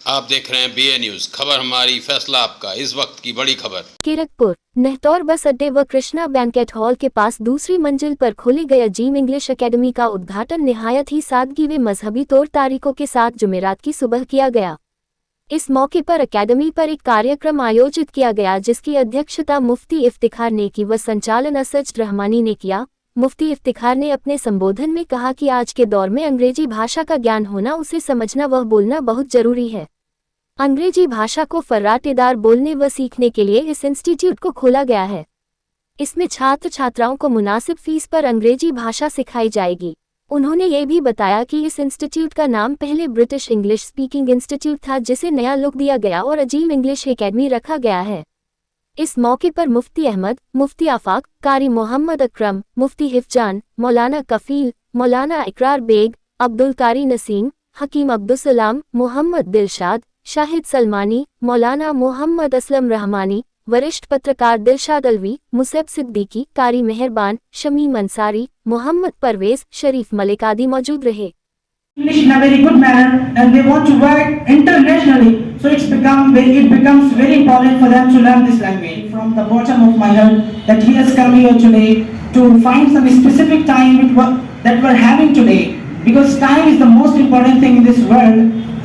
آپ دیکھ رہے ہیں بی اے نیوز، خبر ہماری فیصلہ آپ کا، اس وقت کی بڑی خبر۔ کیرتپور نہتور بس اڈے و کرشنا بینکٹ ہال کے پاس دوسری منزل پر کھولی گئی عجیم انگلش اکیڈمی کا ادگھاٹن نہایت ہی سادگی و مذہبی طور طریقوں کے ساتھ جمعرات کی صبح کیا گیا۔ اس موقع پر اکیڈمی پر ایک کاریہ آیوجت کیا گیا جس کی ادھیکشتا مفتی افتخار نے کی و سنچالن اسد رحمانی نے کیا۔ مفتی افتخار نے اپنے سمبودھن میں کہا کہ آج کے دور میں انگریزی بھاشا کا گیان ہونا، اسے سمجھنا و بولنا بہت ضروری ہے۔ انگریزی بھاشا کو فراتہ دار بولنے و سیکھنے کے لیے اس انسٹیٹیوٹ کو کھولا گیا ہے۔ اس میں چھاتر چھاتراؤں کو مناسب فیس پر انگریزی بھاشا سکھائی جائے گی۔ انہوں نے یہ بھی بتایا کہ اس انسٹیٹیوٹ کا نام پہلے برٹش انگلش سپیکنگ انسٹیٹیوٹ تھا جسے نیا لک دیا گیا اور عجیم انگلش اکیڈمی رکھا گیا ہے۔ اس موقع پر مفتی احمد، مفتی آفاق، قاری محمد اکرم، مفتی حفجان، مولانا کفیل، مولانا اقرار بیگ، عبدالقاری نسیم، حکیم عبدالسلام، محمد دلشاد، شاہد سلمانی، مولانا محمد اسلم رحمانی، ورشٹھ پترکار دلشاد الوی، مصعب صدیقی، قاری مہربان، شمیم انصاری، محمد پرویز، شریف ملک آدی موجود رہے۔ English in a very good manner and they want to work internationally, so it becomes very important for them to learn this language. From the bottom of my heart that he has come here today to find some specific time that we're having today, because time is the most important thing in this world.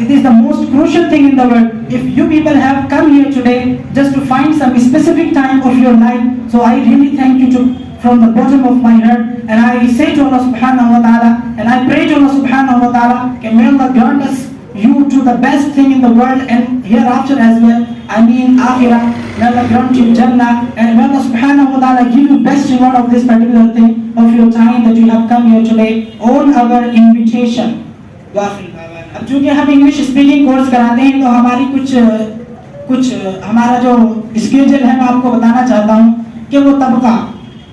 It is the most crucial thing in the world. If you people have come here today just to find some specific time of your life, so I really thank you from the bottom of my heart, and I say to Allah subhanahu wa ta'ala, and I pray to Allah subhanahu wa ta'ala, that may Allah grant us you to the best thing in the world and hereafter as well. I mean akhirah, may Allah grant you Jannah, and may Allah subhanahu wa ta'ala give you best reward of this particular thing, of your time that you have come here today on our invitation. اب چونکہ ہم English speaking course کراتے ہیں تو ہماری کچھ ہمارا جو اسکیجول ہے میں آپ کو بتانا چاہتا ہوں کہ وہ طبقہ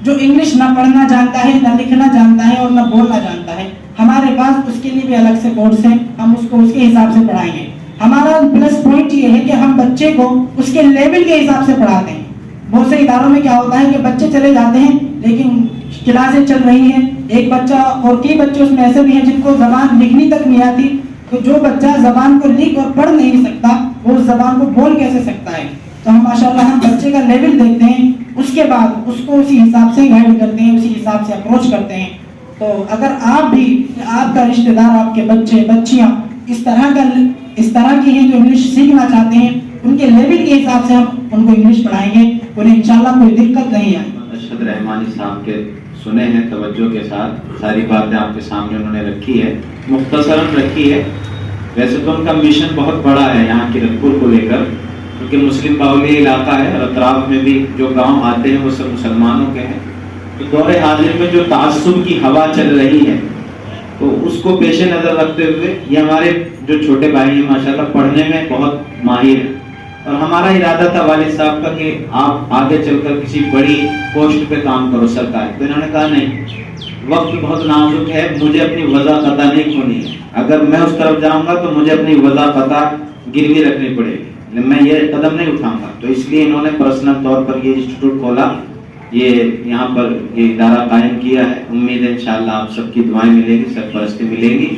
جو انگلش نہ پڑھنا جانتا ہے، نہ لکھنا جانتا ہے اور نہ بولنا جانتا ہے، ہمارے پاس اس کے لیے بھی الگ سے کورس ہیں، ہم اس کو اس کے حساب سے پڑھائیں گے۔ ہمارا پلس پوائنٹ یہ ہے کہ ہم بچے کو اس کے لیول کے حساب سے پڑھاتے ہیں۔ بہت سے اداروں میں کیا ہوتا ہے کہ بچے چلے جاتے ہیں لیکن کلاسیں چل رہی ہیں، ایک بچہ اور کئی بچے اس میں ایسے بھی ہیں جن کو زبان لکھنی تک نہیں آتی، تو جو بچہ زبان کو لکھ اور پڑھ نہیں سکتا وہ اس زبان کو بول کیسے سکتا ہے؟ تو ہم ماشاءاللہ ہم بچے کا لیول دیکھتے ہیں، اس کے بعد اس کو اسی حساب سے گائیڈ کرتے ہیں، اسی حساب سے اپروچ کرتے ہیں۔ تو اگر آپ بھی، آپ کا رشتہ دار، آپ کے بچے بچیاں اس طرح کی ہیں جو انگلش سیکھنا چاہتے ہیں، ان کے لیول کے حساب سے ہم ان کو انگلش پڑھائیں گے، انہیں انشاءاللہ کوئی دقت نہیں آئے۔ ارشد رحمانی صاحب کے سنے ہیں توجہ کے ساتھ، ساری باتیں آپ کے سامنے انہوں نے رکھی ہے، مختصراً رکھی ہے۔ ویسے تو ان کا مشن بہت بڑا ہے یہاں کیرتپور کو لے کر، کیونکہ مسلم باولی علاقہ ہے اور اطراف میں بھی جو گاؤں آتے ہیں وہ سب مسلمانوں کے ہیں۔ تو دور حاضر میں جو تعصب کی ہوا چل رہی ہے تو اس کو پیش نظر رکھتے ہوئے یہ ہمارے جو چھوٹے بھائی ہیں ماشاءاللہ پڑھنے میں بہت ماہر ہیں، اور ہمارا ارادہ تھا والد صاحب کا کہ آپ آگے چل کر کسی بڑی پوسٹ پہ کام کرو سرکاری، تو انہوں نے کہا نہیں، وقت بہت نازک ہے، مجھے اپنی وضع قطع نہیں کھونی ہے، اگر میں اس طرف جاؤں گا تو مجھے اپنی وضع قطع گروی رکھنی پڑے گی، میں یہ قدم نہیں اٹھاؤں گا۔ تو اس لیے انہوں نے پرسنل طور پر یہ انسٹیٹیوٹ کھولا، یہ یہاں پر یہ ادارہ قائم کیا ہے۔ امید ہے انشاءاللہ آپ سب کی دعائیں ملیں گی، سرپرستی ملے گی،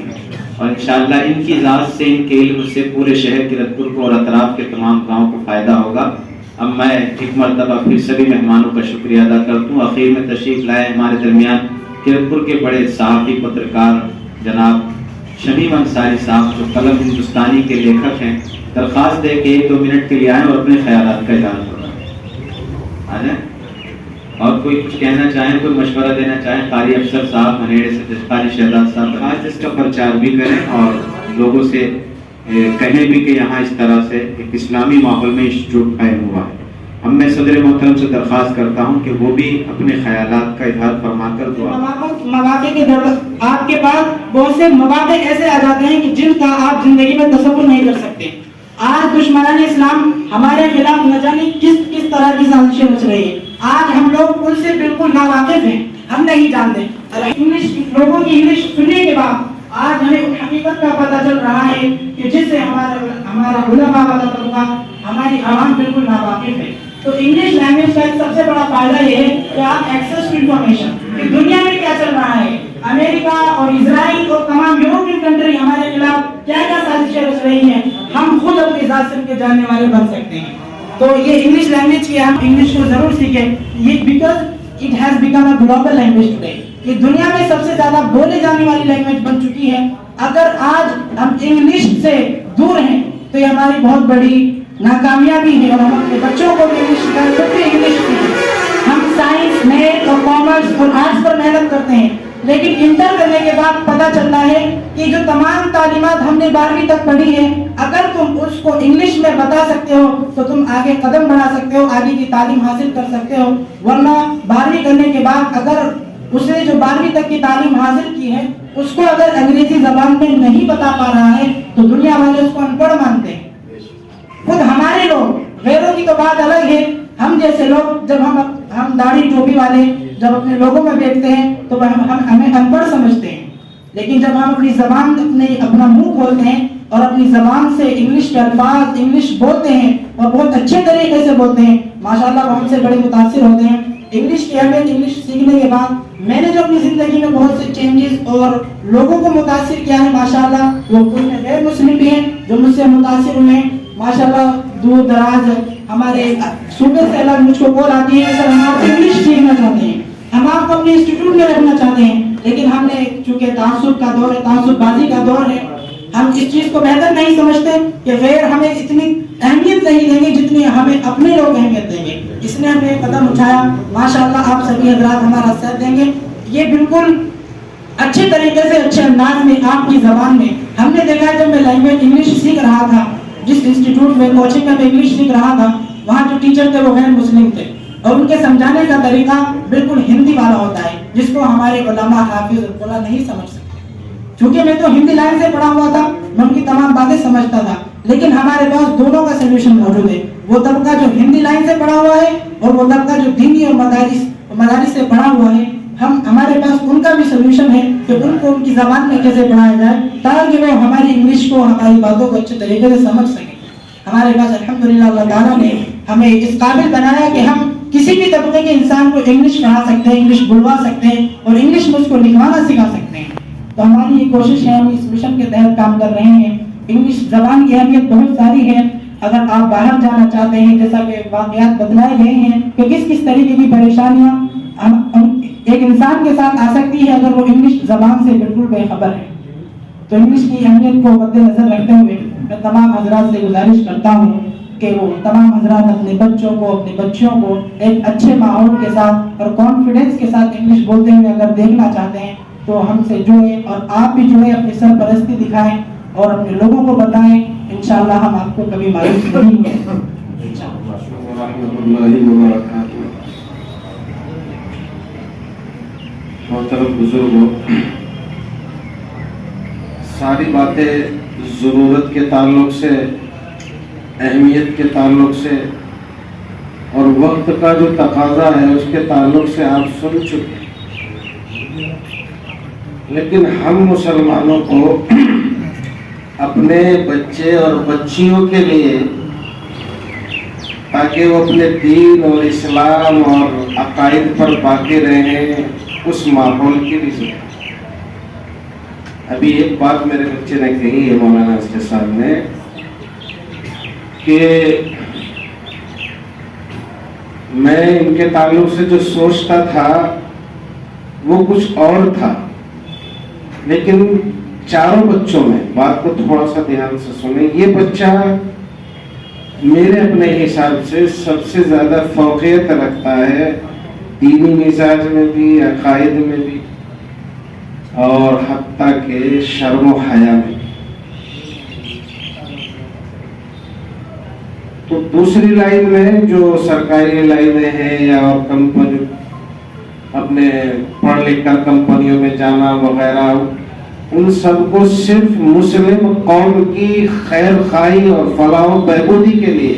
اور انشاءاللہ ان کی ذات سے، ان کے علم سے پورے شہر کیرتپور کو اور اطراف کے تمام گاؤں کو فائدہ ہوگا۔ اب میں ایک مرتبہ پھر سبھی مہمانوں کا شکریہ ادا کرتا ہوں۔ اخیر میں تشریف لائے ہمارے درمیان کیرتپور کے بڑے صحافی پترکار جناب شمیم انصاری صاحب، جو قلم ہندوستانی کے لیکھک ہیں، درخواست ہے کہ 1-2 منٹ کے لیے آئیں اور اپنے خیالات کا اظہار کریں۔ آ جائیں، اور کوئی کچھ کہنا چاہیں، کوئی مشورہ دینا چاہیں، قاری افسر صاحب منیڑے سے، قاری شہزاد صاحب، آج اس کا پرچار بھی کریں اور لوگوں سے کہیں بھی کہ یہاں اس طرح سے ایک اسلامی ماحول میں انسٹیٹیوٹ قائم ہوا ہے۔ میں صدر محترم سے درخواست کرتا ہوں کہ وہ بھی اپنے خیالات کا اظہار فرما کر دعا۔ مواقع کے دولت آپ کے پاس بہت سے مواقع ایسے آ جاتے ہیں کہ جن کا آپ زندگی میں تصور نہیں کر سکتے۔ آج دشمنان اسلام ہمارے خلاف نہ جانے کس طرح کی سازشیں رچ رہی ہیں، آج ہم لوگ ان سے بالکل ناواقف ہیں، ہم نہیں جانتے۔ لوگوں کی انگلش سننے کے بعد آج ہمیں ان حقیقت کا پتہ چل رہا ہے کہ جس سے ہمارا علماء والا طبقہ، ہماری عوام بالکل ناواقف ہے۔ تو انگلش لینگویج کا سب سے بڑا فائدہ یہ ہے کہ آپ ایکسیس ٹو انفارمیشن، کہ دنیا میں کیا چل رہا ہے، امریکہ اور اسرائیل اور تمام یورپین کنٹری ہمارے خلاف کیا کیا سازشیں رچ رہی ہیں، ہم خود اپنے ذات سے ان کے جاننے والے بن سکتے ہیں. تو یہ انگلش لینگویج کی ہم انگلش کو ضرور سیکھیں, یہ because it has become a global language today. یہ دنیا میں سب سے زیادہ بولے جانے والی لینگویج بن چکی ہے. اگر آج ہم انگلش سے دور ہیں تو یہ ہماری بہت بڑی ناکامیابی ہے, اور ہم اپنے بچوں کو بھی انگلش سکھائیں, انگلش سیکھیں. ہم سائنس, میتھ اور کامرس اور آرٹس پر محنت کرتے ہیں, لیکن انٹر کرنے کے بعد پتہ چلتا ہے کہ جو تمام تعلیمات ہم نے 12ویں تک پڑھی ہے, اگر تم اس کو انگلش میں بتا سکتے ہو تو تم آگے قدم بڑھا سکتے ہو, آگے کی تعلیم حاصل کر سکتے ہو. ورنہ 12ویں کرنے کے بعد اگر اس نے جو 12ویں تک کی تعلیم حاصل کی ہے اس کو اگر انگریزی زبان میں نہیں بتا پا رہا ہے تو دنیا والے اس کو ان پڑھ مانتے ہیں. خود ہمارے لوگ, غیروں کی تو بات الگ ہے, ہم جیسے لوگ جب ہم داڑھی ٹوپی والے جب اپنے لوگوں میں دیکھتے ہیں تو ہمیں ان پڑھ سمجھتے ہیں, لیکن جب ہم اپنی زبان اپنا منہ کھولتے ہیں اور اپنی زبان سے انگلش کے الفاظ انگلش بولتے ہیں اور بہت اچھے طریقے سے بولتے ہیں, ماشاءاللہ وہ ہم سے بڑے متاثر ہوتے ہیں. انگلش کی اہمیت انگلش سیکھنے کے بعد میں نے جو اپنی زندگی میں بہت سے چینجز اور لوگوں کو متاثر کیا ہے, ماشاءاللہ وہ کچھ غیر مسلم بھی ہیں جو مجھ سے متاثر ہوئے ہیں. ماشاءاللہ دور دراز ہمارے صوبے سے الگ مجھ کو کال آتی ہے, سر ہم آپ سے انگلش سیکھنا چاہتے ہیں, ہم آپ کو اپنے انسٹیٹیوٹ میں رکھنا چاہتے ہیں, لیکن ہم نے چونکہ تعصب کا دور ہے, تعصب بازی کا دور ہے, ہم اس چیز کو بہتر نہیں سمجھتے کہ غیر ہمیں اتنی اہمیت نہیں دیں گے جتنی ہمیں اپنے لوگ اہمیت دیں گے. اس نے ہمیں قدم اٹھایا, ماشاءاللہ آپ سبھی حضرات ہمارا ساتھ دیں گے. یہ بالکل اچھے طریقے سے اچھے انداز میں آپ کی زبان میں ہم نے دیکھا ہے. جب میں لینگویج انگلش سیکھ رہا تھا, جس انسٹیٹیوٹ میں کوچنگ میں انگلش سیکھ رہا تھا, وہاں جو ٹیچر تھے وہ غیر مسلم تھے, اور ان کے سمجھانے کا طریقہ بالکل ہندی والا ہوتا ہے جس کو ہمارے علماء حافظ القرآن نہیں سمجھ سکتے. چونکہ میں تو ہندی لائن سے پڑھا ہوا تھا, میں ان کی تمام باتیں سمجھتا تھا, لیکن ہمارے پاس دونوں کا سولوشن موجود ہے. وہ طبقہ جو ہندی لائن سے پڑھا ہوا ہے اور وہ طبقہ جو دینی اور مدارس سے پڑھا ہوا ہے, ہمارے پاس ان کا بھی سولوشن ہے کہ ان کو ان کی زبان میں کیسے پڑھایا جائے تاکہ وہ ہماری انگلش کو, ہماری باتوں کو اچھے طریقے سے سمجھ سکیں. ہمارے پاس الحمدللہ اللہ تعالیٰ نے ہمیں اس قابل بنایا کہ ہم کسی بھی طبقے کے انسان کو انگلش پڑھا سکتے ہیں, انگلش بلوا سکتے ہیں اور انگلش میں اس کو لکھوانا سکھا سکتے ہیں. تو ہماری یہ کوشش ہے, ہم اس مشن کے تحت کام کر رہے ہیں. انگلش زبان کی اہمیت بہت ساری ہے. اگر آپ باہر جانا چاہتے ہیں, جیسا کہ واقعات بتلائے گئے ہیں کہ کس طریقے کی پریشانیاں ایک انسان کے ساتھ آ سکتی ہے اگر وہ انگلش زبان سے بالکل بے خبر ہے. تو انگلش کی اہمیت کو مد نظر رکھتے ہوئے میں تمام حضرات سے گزارش کرتا ہوں کہ وہ تمام حضرات اپنے بچوں کو, اپنی بچیوں کو ایک اچھے ماحول کے ساتھ اور کانفیڈنس کے ساتھ انگلش بولتے ہوئے اگر دیکھنا چاہتے ہیں تو ہم سے جڑیں, اور آپ بھی جڑیں, اپنی سرپرستی دکھائیں اور اپنے لوگوں کو بتائیں. انشاءاللہ ہم آپ کو کبھی مایوس نہیں ہوں گے. محترم بزرگوں, ساری باتیں ضرورت کے تعلق سے, اہمیت کے تعلق سے اور وقت کا جو تقاضا ہے اس کے تعلق سے آپ سن چکے, لیکن ہم مسلمانوں کو اپنے بچے اور بچیوں کے لیے, تاکہ وہ اپنے دین اور اسلام اور عقائد پر باقی رہیں, اس ماحول کی بھی ضرورت. ابھی ایک بات میرے بچے نے کہی ہے مولانا اس کے سامنے کہ میں ان کے تعلق سے جو سوچتا تھا وہ کچھ اور تھا, لیکن چاروں بچوں میں, بات کو تھوڑا سا دھیان سے سنیں, یہ بچہ میرے اپنے حساب سے سب سے زیادہ فوقیت رکھتا ہے دینی مزاج میں بھی, عقائد میں بھی, اور حتیٰ کہ شرم و حیا میں. تو دوسری لائن میں جو سرکاری لائنیں ہیں یا کمپنی, اپنے پڑھ لکھ کر کمپنیوں میں جانا وغیرہ, ان سب کو صرف مسلم قوم کی خیر خواہی اور فلاح و بہبودی کے لیے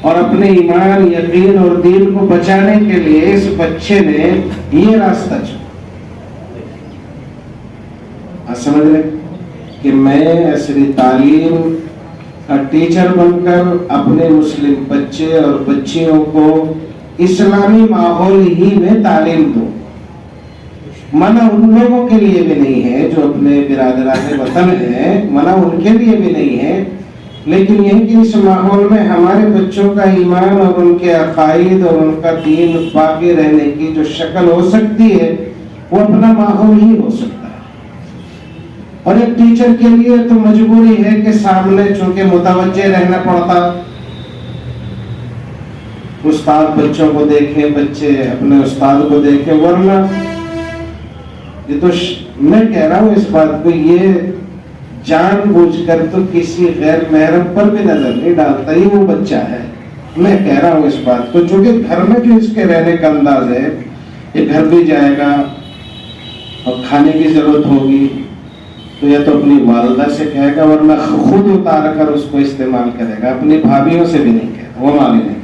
اور اپنے ایمان, یقین اور دین کو بچانے کے لیے اس بچے نے یہ راستہ چنا. سمجھ رہے کہ میں عصری تعلیم کا ٹیچر بن کر اپنے مسلم بچے اور بچیوں کو اسلامی ماحول ہی میں تعلیم دوں. منع ان لوگوں کے لیے بھی نہیں ہے جو اپنے برادران وطن ہیں, منع ان کے لیے بھی نہیں ہے لیکن یہ کہ اس ماحول میں ہمارے بچوں کا ایمان اور ان کے عقائد اور ان کا دین باقی رہنے کی جو شکل ہو سکتی ہے وہ اپنا ماحول ہی ہو سکتا ہے. اور ایک ٹیچر کے لیے تو مجبوری ہے کہ سامنے چونکہ متوجہ رہنا پڑتا، استاد بچوں کو دیکھیں، بچے اپنے استاد کو دیکھیں، ورنہ یہ تو میں کہہ رہا ہوں اس بات کو، یہ جان بوجھ کر تو کسی غیر محرم پر بھی نظر نہیں ڈالتا، ہی وہ بچہ ہے. میں کہہ رہا ہوں اس بات کو، چونکہ گھر میں جو اس کے رہنے کا انداز ہے، یہ گھر بھی جائے گا اور کھانے کی ضرورت ہوگی تو یا تو اپنی والدہ سے کہے گا، ورنہ خود اتار کر اس کو استعمال کرے گا، اپنی بھابھیوں سے بھی نہیں کہے گا، وہ مالی نہیں.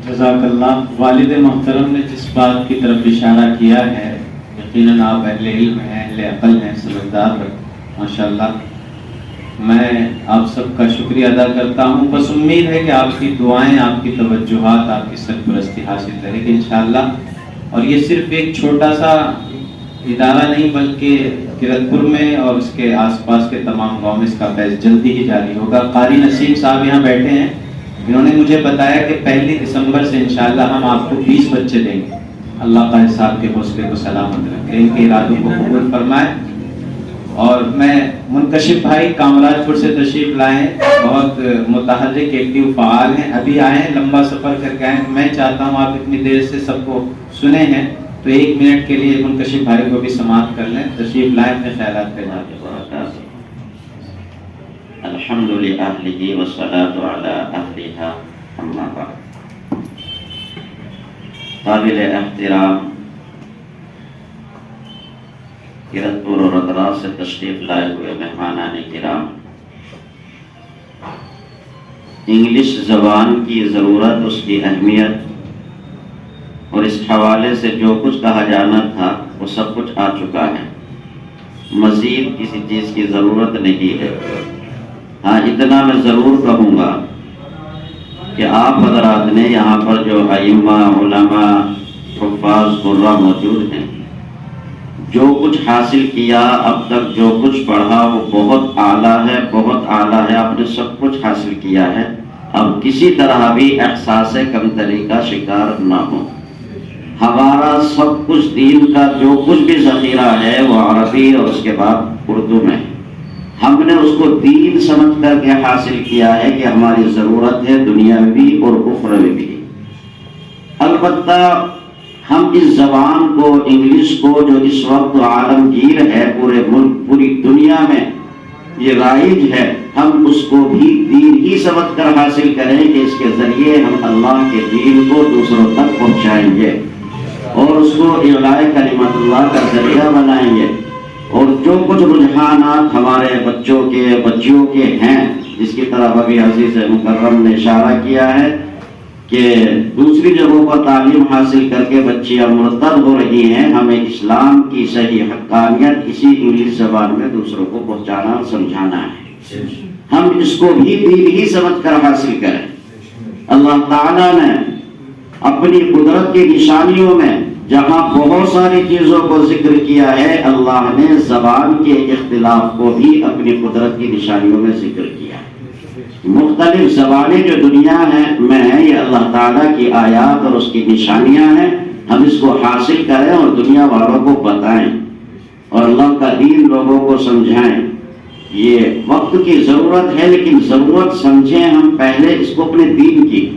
جزاک اللہ. والد محترم نے جس بات کی طرف اشارہ کیا ہے، یقیناً آپ اہل علم ہیں، اہل عقل ہیں، سمجھدار ہیں ماشاءاللہ. میں آپ سب کا شکریہ ادا کرتا ہوں. بس امید ہے کہ آپ کی دعائیں، آپ کی توجہات، آپ کی سرپرستی حاصل رہے گی انشاءاللہ. اور یہ صرف ایک چھوٹا سا ادارہ نہیں بلکہ کرت پور میں اور اس کے آس پاس کے تمام گاؤں میں اس کا فیض جلدی ہی جاری ہوگا. قاری نسیم صاحب یہاں بیٹھے ہیں، انہوں نے مجھے بتایا کہ 1 دسمبر سے انشاءاللہ ہم آپ کو 20 بچے دیں گے. اللہ قاری صاحب کے حوصلے کو سلامت رکھے، ان کے ارادوں کو قبول فرمائے. اور میں منکشف بھائی کامراج پور سے تشریف لائے، بہت متحرک ایکٹیو فعال ہیں، ابھی آئے ہیں، لمبا سفر کر کے آئے ہیں. میں چاہتا ہوں آپ اتنی دیر سے سب کو سنے ہیں تو 1 منٹ کے لیے منکشف بھائی کو بھی سماعت کر لیں. تشریف لائیں، اپنے خیالات پہ جا کے. الحمد للہ والصلاة علی اہلہا اما بعد. قابل احترام کرت پور اور ادراس سے تشریف لائے ہوئے مہمانان کرام، انگلش زبان کی ضرورت، اس کی اہمیت اور اس حوالے سے جو کچھ کہا جانا تھا وہ سب کچھ آ چکا ہے. مزید کسی چیز کی ضرورت نہیں ہے. ہاں اتنا میں ضرور کہوں گا کہ آپ حضرات نے یہاں پر جو ائمہ، علماء، حفاظ، قراء موجود ہیں، جو کچھ حاصل کیا اب تک، جو کچھ پڑھا وہ بہت اعلیٰ ہے، بہت اعلیٰ ہے. آپ نے سب کچھ حاصل کیا ہے. اب کسی طرح بھی احساس کمتری کا شکار نہ ہو. ہمارا سب کچھ دین کا جو کچھ بھی ذخیرہ ہے وہ عربی اور اس کے بعد اردو میں. ہم نے اس کو دین سمجھ کر کے حاصل کیا ہے کہ ہماری ضرورت ہے دنیاوی اور اخروی بھی. البتہ ہم اس زبان کو، انگلش کو، جو اس وقت عالمگیر ہے پورے ملک، پوری دنیا میں یہ رائج ہے، ہم اس کو بھی دین ہی سمجھ کر حاصل کریں کہ اس کے ذریعے ہم اللہ کے دین کو دوسروں تک پہنچائیں گے اور اس کو اعلاء کلمت اللہ کا ذریعہ بنائیں گے. اور جو کچھ رجحانات ہمارے بچوں کے، بچیوں کے ہیں، جس کی طرف ابھی عزیز مکرم نے اشارہ کیا ہے کہ دوسری جگہوں پر تعلیم حاصل کر کے بچیاں مرتد ہو رہی ہیں، ہمیں اسلام کی صحیح حقانیت اسی انگلش زبان میں دوسروں کو پہنچانا اور سمجھانا ہے. ہم اس کو بھی دین ہی سمجھ کر حاصل کریں. اللہ تعالیٰ نے اپنی قدرت کی نشانیوں میں جہاں بہت ساری چیزوں کو ذکر کیا ہے، اللہ نے زبان کے اختلاف کو بھی اپنی قدرت کی نشانیوں میں ذکر کیا. مختلف زبانیں جو دنیا میں ہیں، یہ اللہ تعالیٰ کی آیات اور اس کی نشانیاں ہیں. ہم اس کو حاصل کریں اور دنیا والوں کو بتائیں اور اللہ کا دین لوگوں کو سمجھائیں. یہ وقت کی ضرورت ہے، لیکن ضرورت سمجھیں ہم پہلے اس کو اپنے دین کی،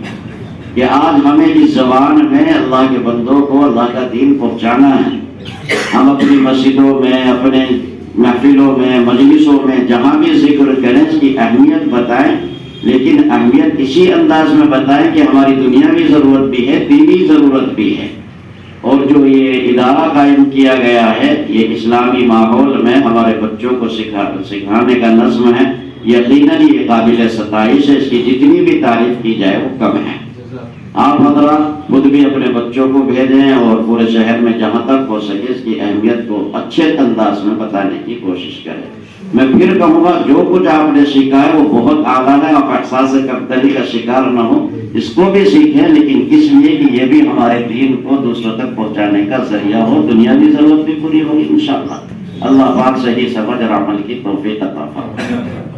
کہ آج ہمیں اس زبان میں اللہ کے بندوں کو اللہ کا دین پہنچانا ہے. ہم اپنی مسجدوں میں، اپنے محفلوں میں، مجلسوں میں جہاں بھی ذکر کریں اس کی اہمیت بتائیں، لیکن اہمیت اسی انداز میں بتائیں کہ ہماری دنیاوی ضرورت بھی ہے، دینی ضرورت بھی ہے. اور جو یہ ادارہ قائم کیا گیا ہے، یہ اسلامی ماحول میں ہمارے بچوں کو سکھانے کا نظم ہے. یقیناً یہ قابل ستائش ہے، اس کی جتنی بھی تعریف کی جائے وہ کم ہے. آپ حضرات خود بھی اپنے بچوں کو بھیجیں اور پورے شہر میں جہاں تک ہو سکے اس کی اہمیت کو اچھے انداز میں بتانے کی کوشش کریں. میں پھر کہوں گا جو کچھ آپ نے سیکھا ہے وہ بہت اعلیٰ ہے. آپ احساس کمتری کا شکار نہ ہو، اس کو بھی سیکھیں، لیکن اس لیے کہ یہ بھی ہمارے دین کو دوسروں تک پہنچانے کا ذریعہ ہو. دنیاوی ضرورت بھی پوری ہوگی انشاءاللہ. اللہ پاک صحیح سمجھ اور عمل کی توفیق عطا فرمائے.